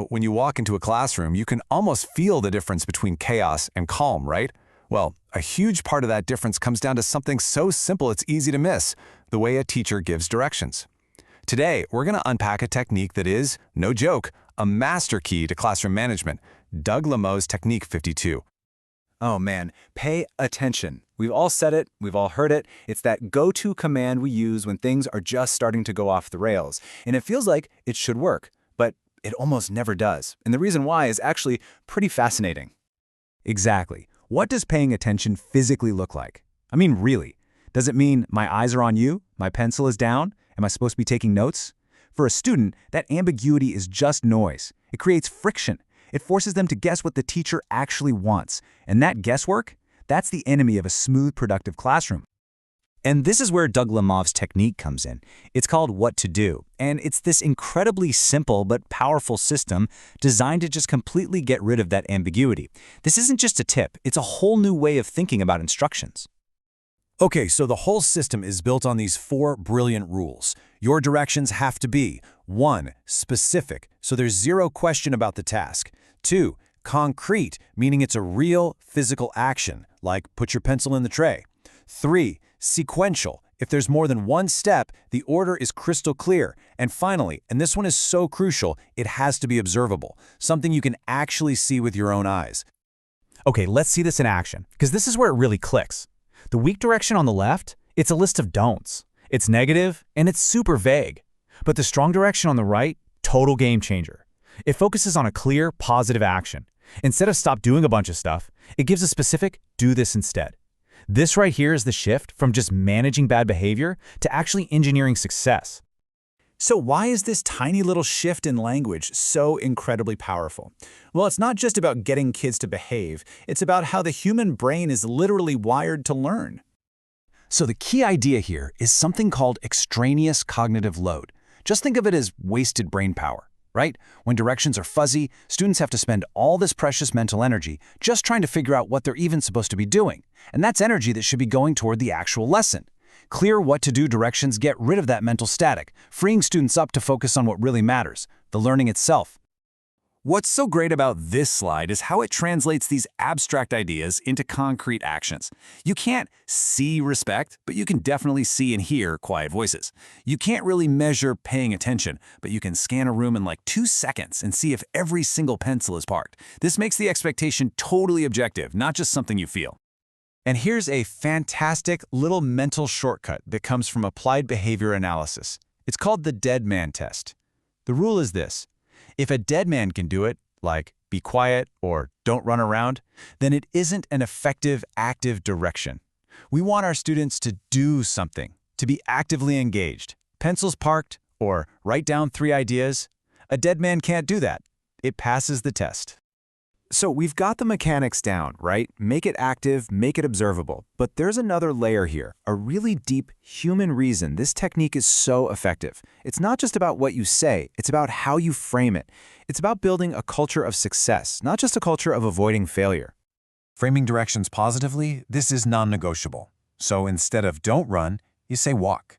When you walk into a classroom, you can almost feel the difference between chaos and calm, right? Well, a huge part of that difference comes down to something so simple it's easy to miss, the way a teacher gives directions. Today, we're going to unpack a technique that is, no joke, a master key to classroom management, Doug Lemov's Technique 52. Oh man, pay attention. We've all said it, we've all heard it. It's that go-to command we use when things are just starting to go off the rails. And it feels like it should work, but it almost never does. And the reason why is actually pretty fascinating. Exactly. What does paying attention physically look like? I mean, really. Does it mean my eyes are on you? My pencil is down? Am I supposed to be taking notes? For a student, that ambiguity is just noise. It creates friction. It forces them to guess what the teacher actually wants. And that guesswork, that's the enemy of a smooth, productive classroom. And this is where Doug Lemov's technique comes in. It's called What to Do, and it's this incredibly simple but powerful system designed to just completely get rid of that ambiguity. This isn't just a tip, it's a whole new way of thinking about instructions. Okay, so the whole system is built on these 4 brilliant rules. Your directions have to be 1. Specific, so there's zero question about the task. 2. Concrete, meaning it's a real physical action, like put your pencil in the tray. 3. Sequential, if there's more than one step, the order is crystal clear. And finally, and this one is so crucial, it has to be observable, something you can actually see with your own eyes. Okay, let's see this in action, because this is where it really clicks. The weak direction on the left, it's a list of don'ts. It's negative, and it's super vague. But the strong direction on the right, total game changer. It focuses on a clear, positive action. Instead of stop doing a bunch of stuff, it gives a specific do this instead. This right here is the shift from just managing bad behavior to actually engineering success. So why is this tiny little shift in language so incredibly powerful? Well, it's not just about getting kids to behave. It's about how the human brain is literally wired to learn. So the key idea here is something called extraneous cognitive load. Just think of it as wasted brain power, right? When directions are fuzzy, students have to spend all this precious mental energy just trying to figure out what they're even supposed to be doing. And that's energy that should be going toward the actual lesson. Clear what-to-do directions get rid of that mental static, freeing students up to focus on what really matters, the learning itself. What's so great about this slide is how it translates these abstract ideas into concrete actions. You can't see respect, but you can definitely see and hear quiet voices. You can't really measure paying attention, but you can scan a room in like 2 seconds and see if every single pencil is parked. This makes the expectation totally objective, not just something you feel. And here's a fantastic little mental shortcut that comes from applied behavior analysis. It's called the dead man test. The rule is this. If a dead man can do it, like be quiet or don't run around, then it isn't an effective, active direction. We want our students to do something, to be actively engaged. Pencils parked or write down 3 ideas. A dead man can't do that. It passes the test. So we've got the mechanics down, right? Make it active, make it observable. But there's another layer here, a really deep human reason this technique is so effective. It's not just about what you say, it's about how you frame it. It's about building a culture of success, not just a culture of avoiding failure. Framing directions positively, this is non-negotiable. So instead of don't run, you say walk.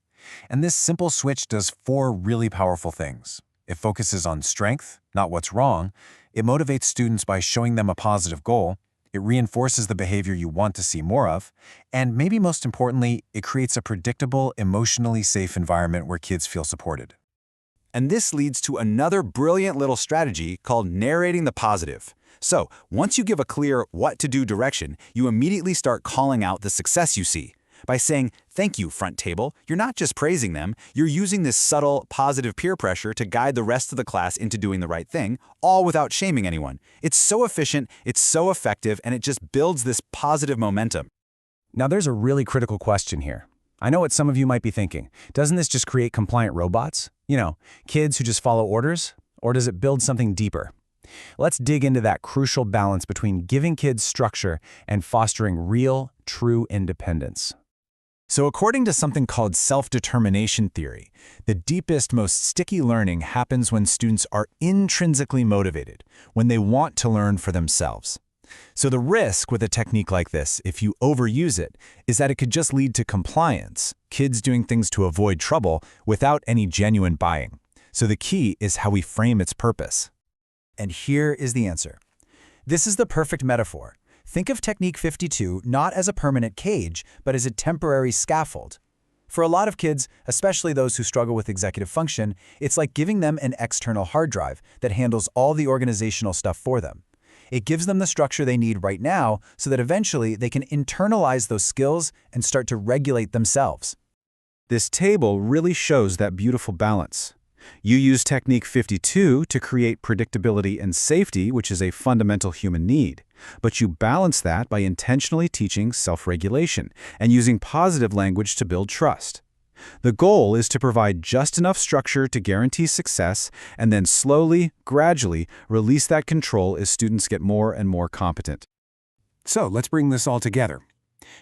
And this simple switch does 4 really powerful things. It focuses on strength, not what's wrong. It motivates students by showing them a positive goal. It reinforces the behavior you want to see more of. And maybe most importantly, it creates a predictable, emotionally safe environment where kids feel supported. And this leads to another brilliant little strategy called narrating the positive. So once you give a clear what-to-do direction, you immediately start calling out the success you see. By saying, thank you, front table, you're not just praising them, you're using this subtle, positive peer pressure to guide the rest of the class into doing the right thing, all without shaming anyone. It's so efficient, it's so effective, and it just builds this positive momentum. Now there's a really critical question here. I know what some of you might be thinking. Doesn't this just create compliant robots? Kids who just follow orders? Or does it build something deeper? Let's dig into that crucial balance between giving kids structure and fostering real, true independence. So according to something called self-determination theory, the deepest, most sticky learning happens when students are intrinsically motivated, when they want to learn for themselves. So the risk with a technique like this, if you overuse it, is that it could just lead to compliance, kids doing things to avoid trouble without any genuine buying. So the key is how we frame its purpose. And here is the answer. This is the perfect metaphor. Think of Technique 52 not as a permanent cage, but as a temporary scaffold. For a lot of kids, especially those who struggle with executive function, it's like giving them an external hard drive that handles all the organizational stuff for them. It gives them the structure they need right now so that eventually they can internalize those skills and start to regulate themselves. This table really shows that beautiful balance. You use Technique 52 to create predictability and safety, which is a fundamental human need. But you balance that by intentionally teaching self-regulation and using positive language to build trust. The goal is to provide just enough structure to guarantee success and then slowly, gradually release that control as students get more and more competent. So let's bring this all together.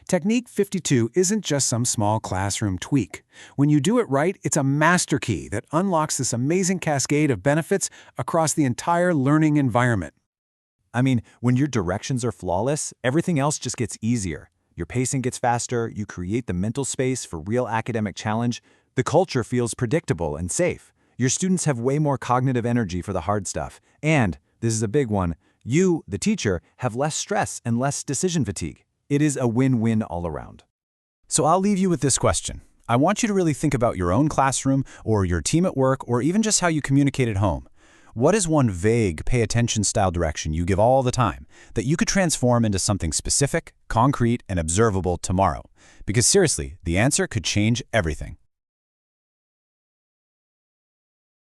Technique 52 isn't just some small classroom tweak. When you do it right, it's a master key that unlocks this amazing cascade of benefits across the entire learning environment. I mean, when your directions are flawless, everything else just gets easier. Your pacing gets faster, you create the mental space for real academic challenge, the culture feels predictable and safe. Your students have way more cognitive energy for the hard stuff. And, this is a big one, you, the teacher, have less stress and less decision fatigue. It is a win-win all around. So I'll leave you with this question. I want you to really think about your own classroom or your team at work or even just how you communicate at home. What is one vague, pay-attention style direction you give all the time that you could transform into something specific, concrete, and observable tomorrow? Because seriously, the answer could change everything.